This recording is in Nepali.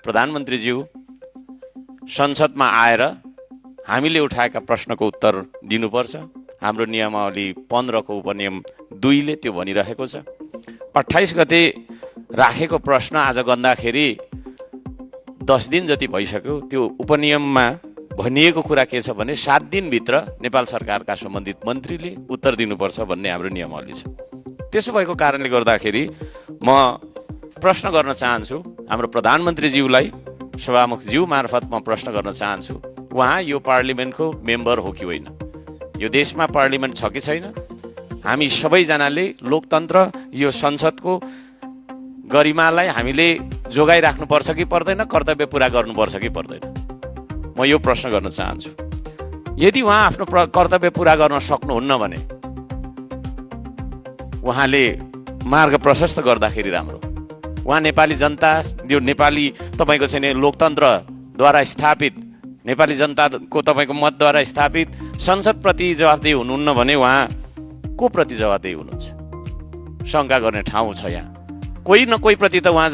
प्रधानमन्त्रीज्यू संसदमा आएर हामीले उठाएका प्रश्नको उत्तर दिनुपर्छ। हाम्रो नियमावली 15 को उपनियम 2 ले त्यो भनिरहेको छ। 28 गते राखेको प्रश्न आज गर्दाखेरि 10 दिन जति भइसक्यो। त्यो उपनियममा भनिएको कुरा के छ भने 7 दिनभित्र नेपाल सरकारका सम्बन्धित मन्त्रीले उत्तर दिनुपर्छ भन्ने हाम्रो नियमावली छ। त्यसो भएको कारणले गर्दाखेरि म प्रश्न गर्न चाहन्छु हाम्रो प्रधानमन्त्रीज्यूलाई, सभामुखज्यू मार्फत म प्रश्न गर्न चाहन्छु, उहाँ यो पार्लिमेन्टको मेम्बर हो कि होइन? यो देशमा पार्लिमेन्ट छ कि छैन? हामी सबैजनाले लोकतन्त्र, यो संसदको गरिमालाई हामीले जोगाइराख्नुपर्छ कि पर्दैन? कर्तव्य पुरा गर्नुपर्छ कि पर्दैन? म यो प्रश्न गर्न चाहन्छु। यदि उहाँ आफ्नो कर्तव्य पुरा गर्न सक्नुहुन्न भने उहाँले मार्ग प्रशस्त गर्दाखेरि राम्रो। उहाँ नेपाली जनता, यो नेपाली तपाईँको चाहिँ लोकतन्त्रद्वारा स्थापित, नेपाली जनताको तपाईँको मतद्वारा स्थापित संसदप्रति जवाफदेही हुनुहुन्न भने उहाँ को प्रति जवाफदेही हुनुहुन्छ? शङ्का गर्ने ठाउँ छ यहाँ। कोही न कोही प्रति त उहाँ